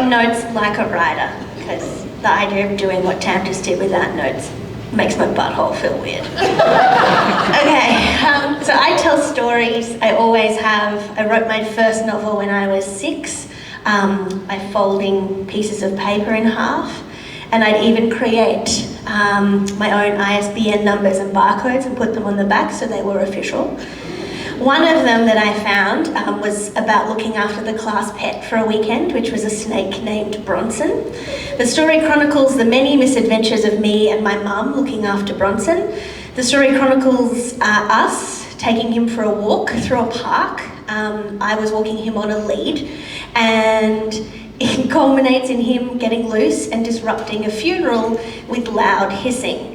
some notes like a writer, because the idea of doing what Tam just did without notes makes my butthole feel weird. Okay, so I tell stories, I always have. I wrote my first novel when I was 6 by folding pieces of paper in half, and I'd even create my own ISBN numbers and barcodes and put them on the back so they were official. One of them that I found was about looking after the class pet for a weekend, which was a snake named Bronson. The story chronicles the many misadventures of me and my mum looking after Bronson. The story chronicles us taking him for a walk through a park. I was walking him on a lead, and it culminates in him getting loose and disrupting a funeral with loud hissing.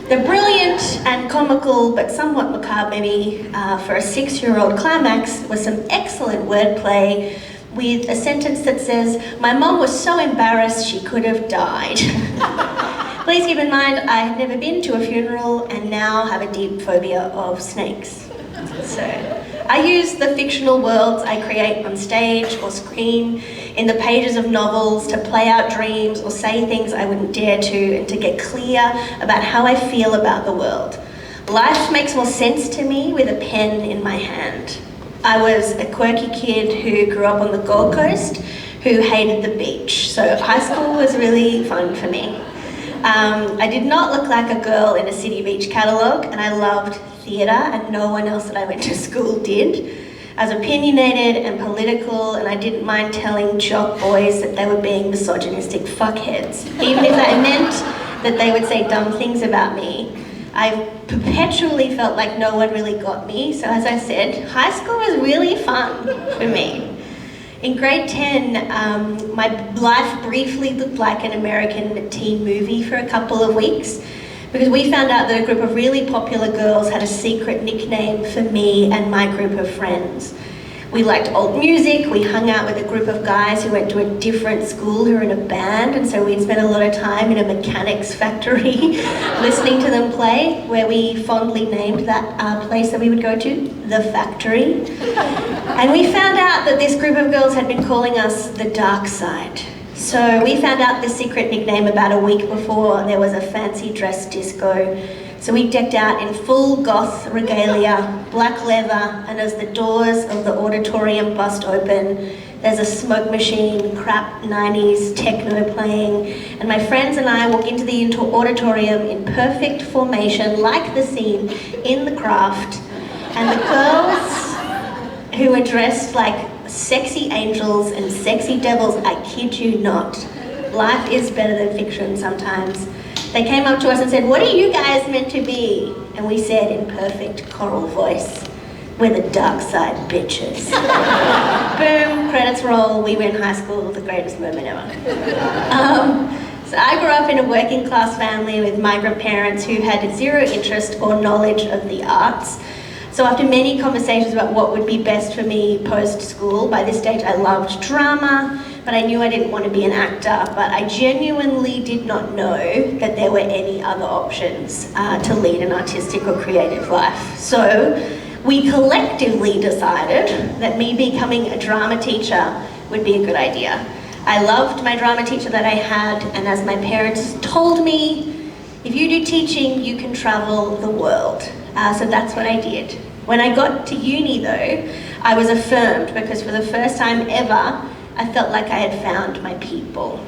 The brilliant and comical, but somewhat macabre maybe for a 6-year-old climax was some excellent wordplay with a sentence that says, "My mom was so embarrassed she could have died." Please keep in mind, I have never been to a funeral and now have a deep phobia of snakes. So I use the fictional worlds I create on stage or screen, in the pages of novels, to play out dreams or say things I wouldn't dare to, and to get clear about how I feel about the world. Life makes more sense to me with a pen in my hand. I was a quirky kid who grew up on the Gold Coast, who hated the beach, so high school was really fun for me. I did not look like a girl in a City Beach catalogue, and I loved theatre, and no one else that I went to school did. I was opinionated and political, and I didn't mind telling jock boys that they were being misogynistic fuckheads, even if that meant that they would say dumb things about me. I perpetually felt like no one really got me, so as I said, high school was really fun for me. In grade 10, my life briefly looked like an American teen movie for a couple of weeks, because we found out that a group of really popular girls had a secret nickname for me and my group of friends. We liked old music, we hung out with a group of guys who went to a different school who were in a band, and so we'd spend a lot of time in a mechanics factory listening to them play, where we fondly named that place that we would go to, The Factory. And we found out that this group of girls had been calling us the Dark Side. So we found out the secret nickname about a week before there was a fancy dress disco. So we decked out in full goth regalia, black leather, and as the doors of the auditorium bust open, there's a smoke machine, crap 90s techno playing, and my friends and I walk into the auditorium in perfect formation, like the scene in The Craft, and the girls who were dressed like sexy angels and sexy devils, I kid you not. Life is better than fiction sometimes. They came up to us and said, "What are you guys meant to be?" And we said in perfect choral voice, "We're the Dark Side bitches." Boom, credits roll, we were in high school, the greatest moment ever. So I grew up in a working class family with migrant parents who had zero interest or knowledge of the arts. So after many conversations about what would be best for me post-school, by this stage I loved drama, but I knew I didn't want to be an actor, but I genuinely did not know that there were any other options to lead an artistic or creative life. So we collectively decided that me becoming a drama teacher would be a good idea. I loved my drama teacher that I had, and as my parents told me, if you do teaching, you can travel the world. So that's what I did. When I got to uni though, I was affirmed, because for the first time ever, I felt like I had found my people.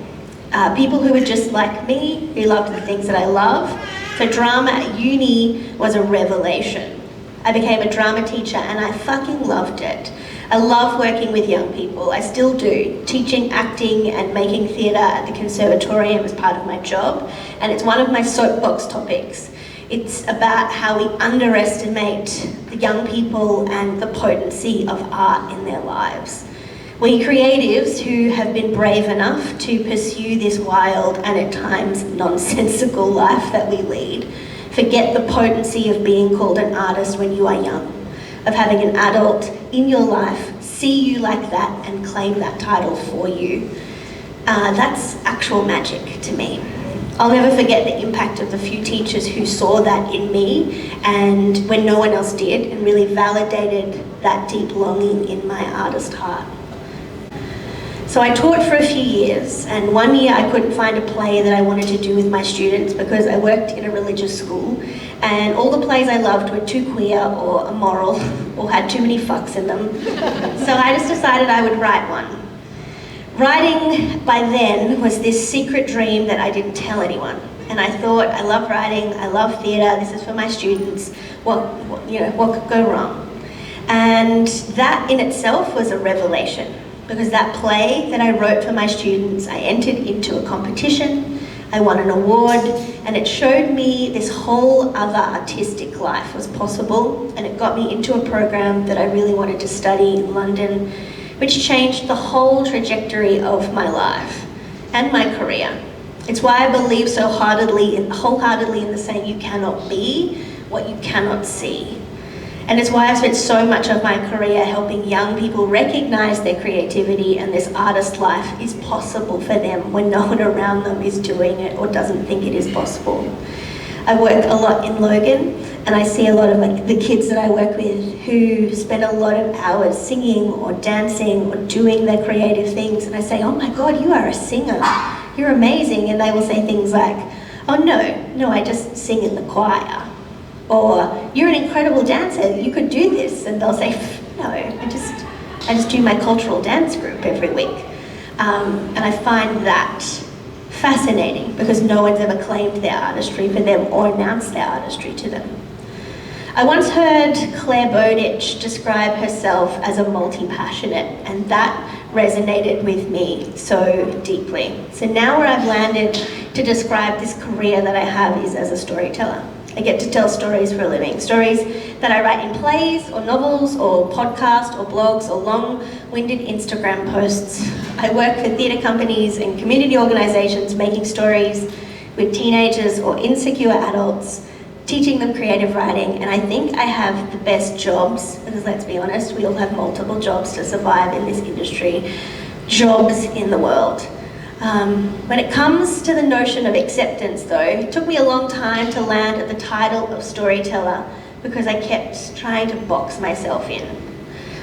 People who were just like me, who loved the things that I love. So drama at uni was a revelation. I became a drama teacher and I fucking loved it. I love working with young people, I still do. Teaching acting and making theatre at the conservatorium is part of my job, and it's one of my soapbox topics. It's about how we underestimate the young people and the potency of art in their lives. We creatives who have been brave enough to pursue this wild and at times nonsensical life that we lead forget the potency of being called an artist when you are young, of having an adult in your life see you like that and claim that title for you. That's actual magic to me. I'll never forget the impact of the few teachers who saw that in me, and when no one else did, and really validated that deep longing in my artist heart. So I taught for a few years, and one year I couldn't find a play that I wanted to do with my students because I worked in a religious school, and all the plays I loved were too queer or immoral or had too many fucks in them. So I just decided I would write one. Writing by then was this secret dream that I didn't tell anyone. And I thought, I love writing, I love theatre, this is for my students, what could go wrong? And that in itself was a revelation, because that play that I wrote for my students, I entered into a competition, I won an award, and it showed me this whole other artistic life was possible, and it got me into a program that I really wanted to study in London, which changed the whole trajectory of my life and my career. It's why I believe so wholeheartedly in the saying, you cannot be what you cannot see. And it's why I've spent so much of my career helping young people recognize their creativity and this artist life is possible for them when no one around them is doing it or doesn't think it is possible. I work a lot in Logan, and I see a lot of the kids that I work with who spend a lot of hours singing or dancing or doing their creative things, and I say, oh my God, you are a singer, you're amazing, and they will say things like, oh no, I just sing in the choir, or you're an incredible dancer, you could do this, and they'll say, no, I just do my cultural dance group every week, and I find that fascinating because no one's ever claimed their artistry for them or announced their artistry to them. I once heard Claire Bowditch describe herself as a multi-passionate, and that resonated with me so deeply. So now where I've landed to describe this career that I have is as a storyteller. I get to tell stories for a living, stories that I write in plays or novels or podcasts or blogs or long-winded Instagram posts. I work for theatre companies and community organisations making stories with teenagers or insecure adults, teaching them creative writing, and I think I have the best jobs, because let's be honest, we all have multiple jobs to survive in this industry, jobs in the world. When it comes to the notion of acceptance though, it took me a long time to land at the title of storyteller because I kept trying to box myself in.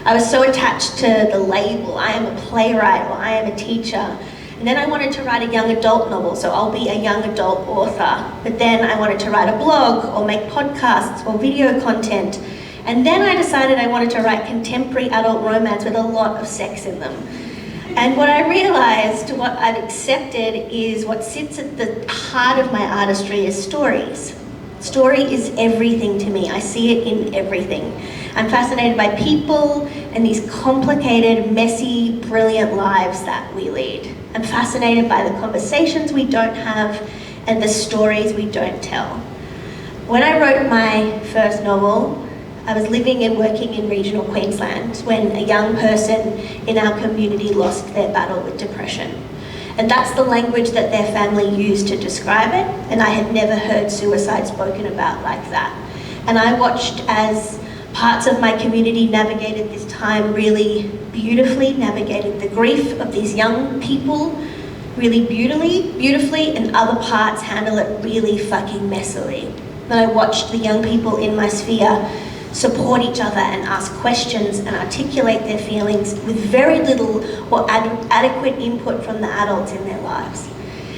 I was so attached to the label, I am a playwright or I am a teacher. And then I wanted to write a young adult novel, so I'll be a young adult author. But then I wanted to write a blog or make podcasts or video content. And then I decided I wanted to write contemporary adult romance with a lot of sex in them. And what I realized, what I've accepted, is what sits at the heart of my artistry is stories. Story is everything to me. I see it in everything. I'm fascinated by people and these complicated, messy, brilliant lives that we lead. I'm fascinated by the conversations we don't have and the stories we don't tell. When I wrote my first novel, I was living and working in regional Queensland when a young person in our community lost their battle with depression. And that's the language that their family used to describe it, and I had never heard suicide spoken about like that. And I watched as parts of my community navigated this time really beautifully, navigated the grief of these young people really beautifully, and other parts handle it really fucking messily. And I watched the young people in my sphere support each other and ask questions and articulate their feelings with very little or adequate input from the adults in their lives.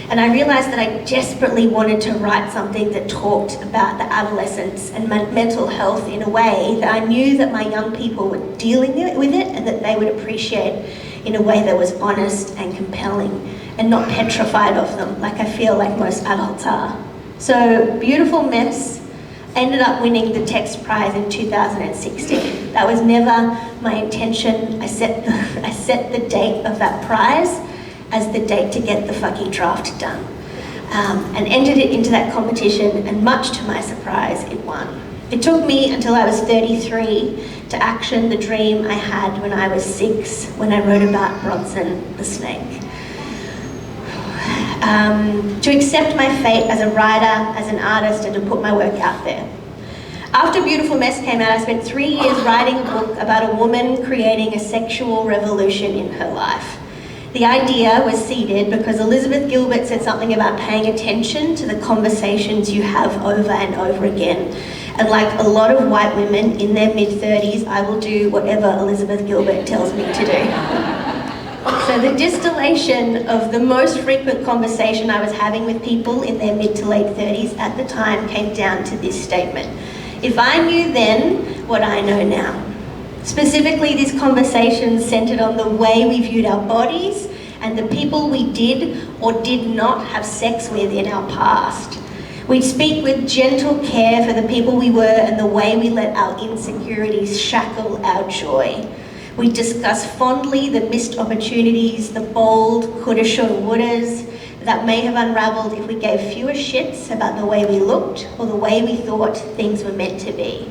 And I realized that I desperately wanted to write something that talked about the adolescence and mental health in a way that I knew that my young people were dealing with it and that they would appreciate in a way that was honest and compelling and not petrified of them like I feel like most adults are. So Beautiful Mess ended up winning the text prize in 2016. That was never my intention. I set the date of that prize as the date to get the fucking draft done. And entered it into that competition, and much to my surprise, it won. It took me until I was 33 to action the dream I had when I was 6, when I wrote about Bronson the snake. To accept my fate as a writer, as an artist, and to put my work out there. After Beautiful Mess came out, I spent 3 years writing a book about a woman creating a sexual revolution in her life. The idea was seeded because Elizabeth Gilbert said something about paying attention to the conversations you have over and over again. And like a lot of white women in their mid-30s, I will do whatever Elizabeth Gilbert tells me to do. So the distillation of the most frequent conversation I was having with people in their mid to late 30s at the time came down to this statement. If I knew then what I know now. Specifically, these conversations centered on the way we viewed our bodies and the people we did or did not have sex with in our past. We'd speak with gentle care for the people we were and the way we let our insecurities shackle our joy. We'd discuss fondly the missed opportunities, the bold coulda, shoulda, wouldas that may have unraveled if we gave fewer shits about the way we looked or the way we thought things were meant to be.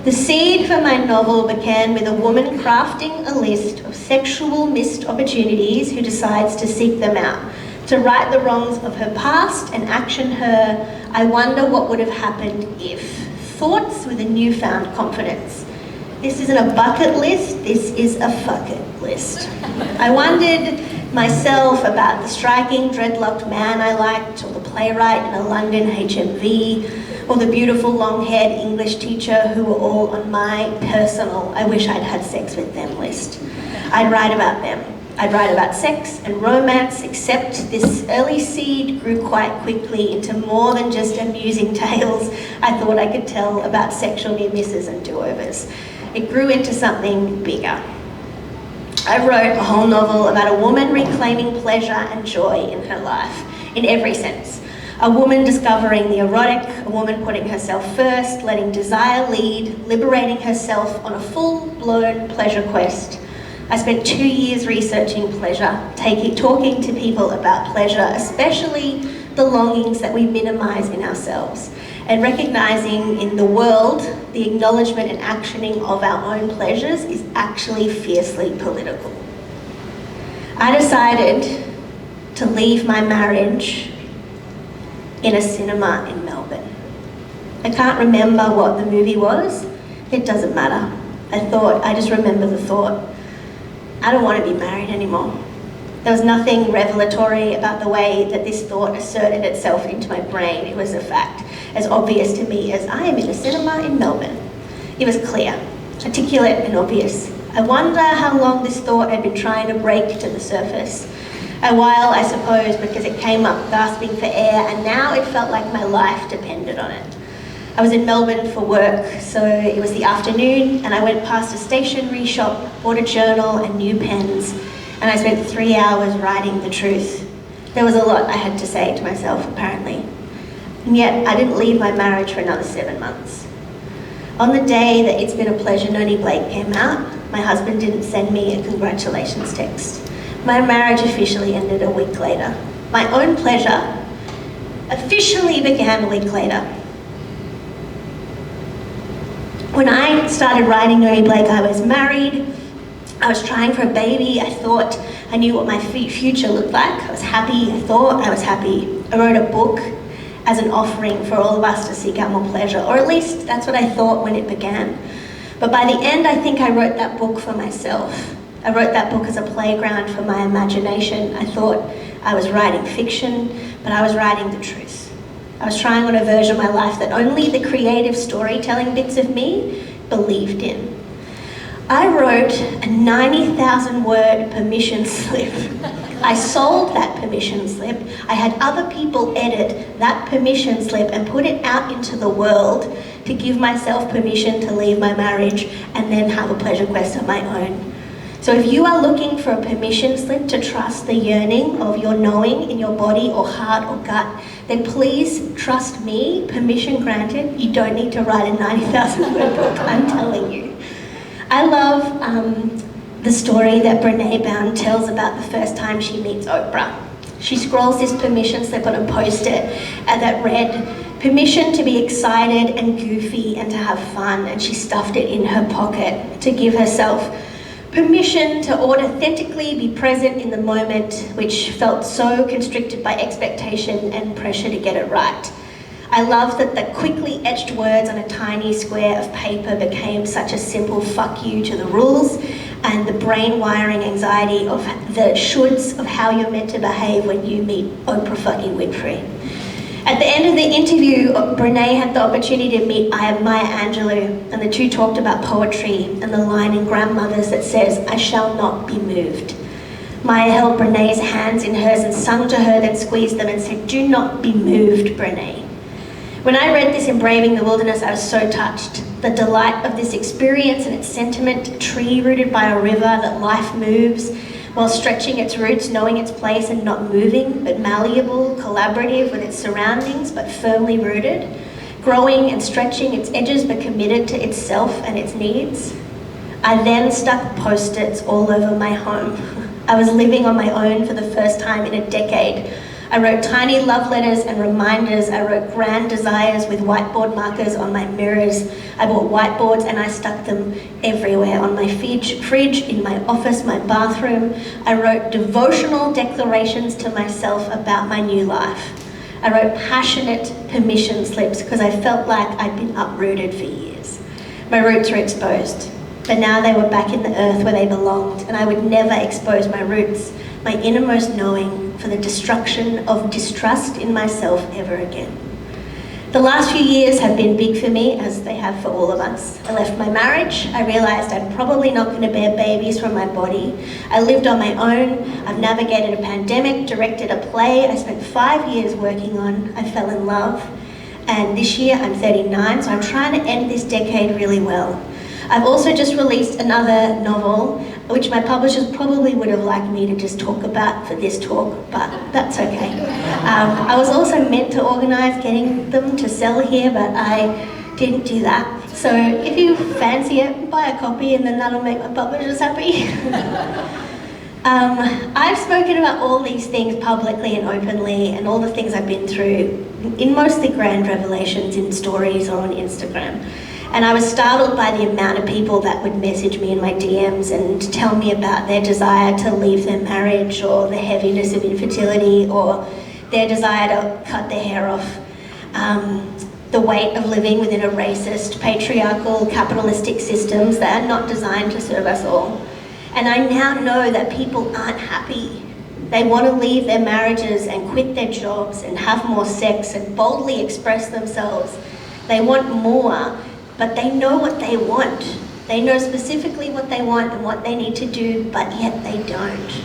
The seed for my novel began with a woman crafting a list of sexual missed opportunities who decides to seek them out. To right the wrongs of her past and action her, I wonder what would have happened if. Thoughts with a newfound confidence. This isn't a bucket list, this is a fuck it list. I wondered myself about the striking dreadlocked man I liked, or the playwright in a London HMV, or the beautiful long-haired English teacher who were all on my personal I wish I'd had sex with them list. I'd write about them. I'd write about sex and romance, except this early seed grew quite quickly into more than just amusing tales I thought I could tell about sexual near misses and do-overs. It grew into something bigger. I wrote a whole novel about a woman reclaiming pleasure and joy in her life, in every sense. A woman discovering the erotic, a woman putting herself first, letting desire lead, liberating herself on a full-blown pleasure quest. I spent 2 years researching pleasure, talking to people about pleasure, especially the longings that we minimize in ourselves, and recognizing in the world the acknowledgement and actioning of our own pleasures is actually fiercely political. I decided to leave my marriage in a cinema in Melbourne. I can't remember what the movie was. It doesn't matter. I just remember the thought. I don't want to be married anymore. There was nothing revelatory about the way that this thought asserted itself into my brain. It was a fact, as obvious to me as I am in a cinema in Melbourne. It was clear, articulate and obvious. I wonder how long this thought had been trying to break to the surface. A while, I suppose, because it came up gasping for air, and now it felt like my life depended on it. I was in Melbourne for work, so it was the afternoon, and I went past a stationery shop, bought a journal and new pens, and I spent 3 hours writing the truth. There was a lot I had to say to myself, apparently. And yet, I didn't leave my marriage for another 7 months. On the day that It's Been a Pleasure, Noni Blake came out, my husband didn't send me a congratulations text. My marriage officially ended a week later. My own pleasure officially began a week later. When I started writing Noni Blake, I was married. I was trying for a baby. I thought I knew what my future looked like. I was happy. I thought I was happy. I wrote a book as an offering for all of us to seek out more pleasure, or at least that's what I thought when it began. But by the end, I think I wrote that book for myself. I wrote that book as a playground for my imagination. I thought I was writing fiction, but I was writing the truth. I was trying on a version of my life that only the creative storytelling bits of me believed in. I wrote a 90,000 word permission slip. I sold that permission slip. I had other people edit that permission slip and put it out into the world to give myself permission to leave my marriage and then have a pleasure quest of my own. So if you are looking for a permission slip to trust the yearning of your knowing in your body or heart or gut, then please trust me, permission granted. You don't need to write a 90,000 word book, I'm telling you. I love the story that Brene Brown tells about the first time she meets Oprah. She scrolls this permission slip on a post-it that read, permission to be excited and goofy and to have fun, and she stuffed it in her pocket to give herself permission to authentically be present in the moment, which felt so constricted by expectation and pressure to get it right. I love that the quickly etched words on a tiny square of paper became such a simple fuck you to the rules and the brain wiring anxiety of the shoulds of how you're meant to behave when you meet Oprah fucking Winfrey. At the end of the interview, Brene had the opportunity to meet Maya Angelou, and the two talked about poetry and the line in Grandmothers that says, I shall not be moved. Maya held Brene's hands in hers and sung to her, then squeezed them and said, "Do not be moved, Brene." When I read this in Braving the Wilderness, I was so touched. The delight of this experience and its sentiment, a tree rooted by a river, that life moves while stretching its roots, knowing its place and not moving, but malleable, collaborative with its surroundings, but firmly rooted, growing and stretching its edges, but committed to itself and its needs. I then stuck post-its all over my home. I was living on my own for the first time in a decade. I wrote tiny love letters and reminders. I wrote grand desires with whiteboard markers on my mirrors. I bought whiteboards and I stuck them everywhere, on my fridge, in my office, my bathroom. I wrote devotional declarations to myself about my new life. I wrote passionate permission slips because I felt like I'd been uprooted for years. My roots were exposed, but now they were back in the earth where they belonged, and I would never expose my roots, my innermost knowing, for the destruction of distrust in myself ever again. The last few years have been big for me, as they have for all of us. I left my marriage. I realised I'm probably not going to bear babies from my body. I lived on my own. I've navigated a pandemic, directed a play I spent 5 years working on. I fell in love. And this year I'm 39, so I'm trying to end this decade really well. I've also just released another novel, which my publishers probably would have liked me to just talk about for this talk, but that's okay. I was also meant to organise getting them to sell here, but I didn't do that. So if you fancy it, buy a copy and then that'll make my publishers happy. I've spoken about all these things publicly and openly, and all the things I've been through in mostly grand revelations in stories or on Instagram. And I was startled by the amount of people that would message me in my DMs and tell me about their desire to leave their marriage, or the heaviness of infertility, or their desire to cut their hair off, the weight of living within a racist, patriarchal, capitalistic systems that are not designed to serve us all. And I now know that people aren't happy. They want to leave their marriages and quit their jobs and have more sex and boldly express themselves. They want more, but they know what they want. They know specifically what they want and what they need to do, but yet they don't.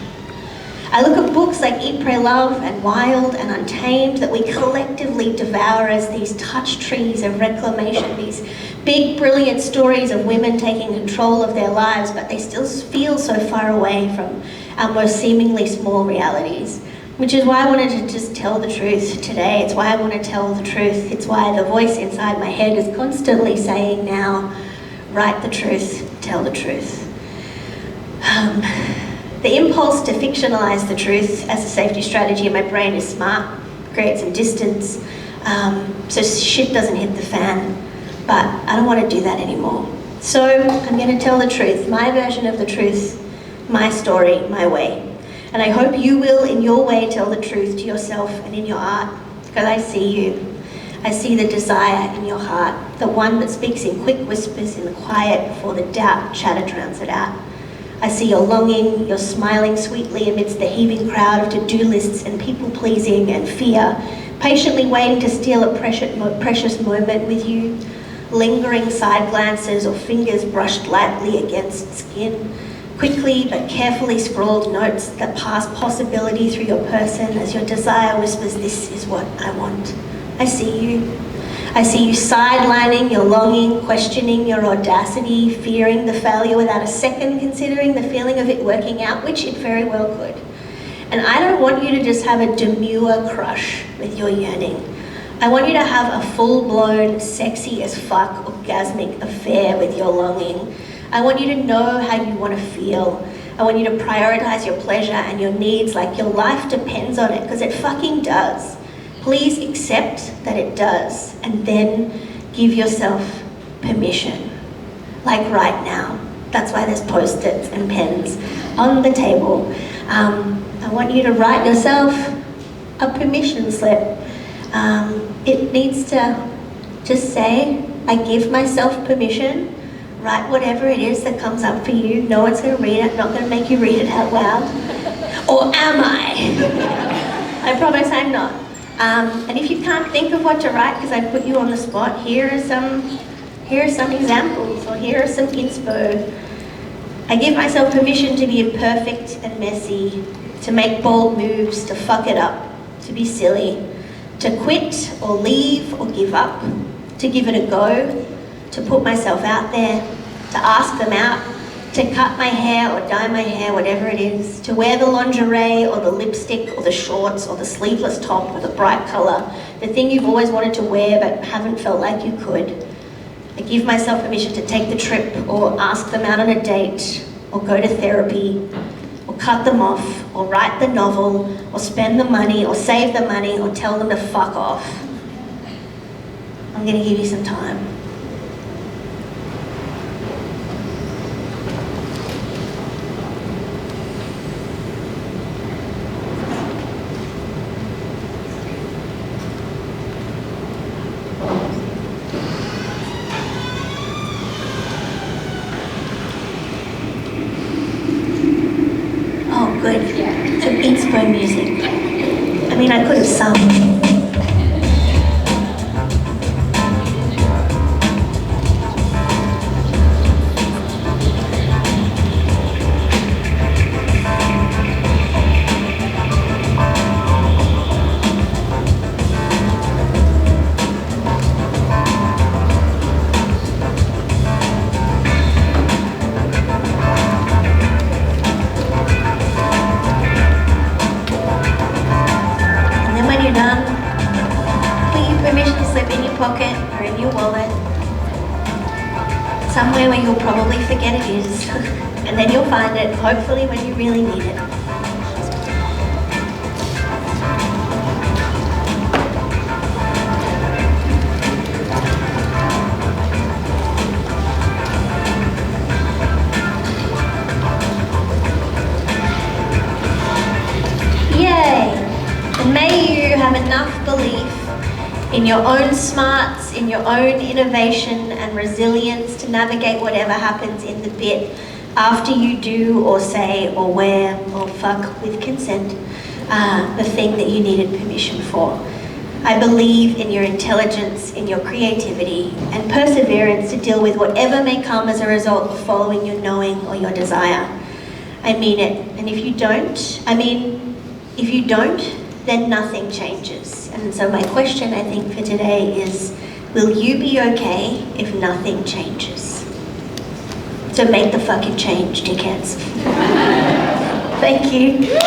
I look at books like Eat, Pray, Love and Wild and Untamed that we collectively devour as these touch trees of reclamation, these big, brilliant stories of women taking control of their lives, but they still feel so far away from our most seemingly small realities. Which is why I wanted to just tell the truth today. It's why I want to tell the truth. It's why the voice inside my head is constantly saying now, write the truth, tell the truth. The impulse to fictionalize the truth as a safety strategy in my brain is smart, create some distance, so shit doesn't hit the fan. But I don't want to do that anymore. So I'm going to tell the truth, my version of the truth, my story, my way. And I hope you will, in your way, tell the truth to yourself and in your art, because I see you. I see the desire in your heart, the one that speaks in quick whispers in the quiet before the doubt chatter drowns it out. I see your longing, your smiling sweetly amidst the heaving crowd of to-do lists and people-pleasing and fear, patiently waiting to steal a precious moment with you, lingering side glances or fingers brushed lightly against skin, quickly but carefully scrawled notes that pass possibility through your person as your desire whispers, this is what I want. I see you. I see you sidelining your longing, questioning your audacity, fearing the failure without a second considering the feeling of it working out, which it very well could. And I don't want you to just have a demure crush with your yearning. I want you to have a full-blown, sexy as fuck, orgasmic affair with your longing. I want you to know how you want to feel. I want you to prioritize your pleasure and your needs like your life depends on it, because it fucking does. Please accept that it does, and then give yourself permission. Like right now. That's why there's post-its and pens on the table. I want you to write yourself a permission slip. It needs to just say, I give myself permission. Write whatever it is that comes up for you. No one's going to read it. I'm not going to make you read it out loud. Or am I? I promise I'm not. And if you can't think of what to write because I put you on the spot, here are some examples, or here are some inspo. I give myself permission to be imperfect and messy, to make bold moves, to fuck it up, to be silly, to quit or leave or give up, to give it a go, to put myself out there, to ask them out, to cut my hair or dye my hair, whatever it is, to wear the lingerie or the lipstick or the shorts or the sleeveless top or the bright colour, the thing you've always wanted to wear but haven't felt like you could. I give myself permission to take the trip or ask them out on a date or go to therapy or cut them off or write the novel or spend the money or save the money or tell them to fuck off. I'm going to give you some time. Oh, good. Some inspo music. I mean, I could have sung. Done. Put your permission slip in your pocket or in your wallet, somewhere where you'll probably forget it is, and then you'll find it, hopefully, when you really need it. Yay! And may you have enough belief in your own smarts, in your own innovation and resilience to navigate whatever happens in the bit after you do or say or wear or fuck with consent the thing that you needed permission for. I believe in your intelligence, in your creativity and perseverance to deal with whatever may come as a result of following your knowing or your desire. I mean it. And if you don't, then nothing changes. And so my question, I think, for today is, will you be okay if nothing changes? So make the fucking change, dickheads. Thank you.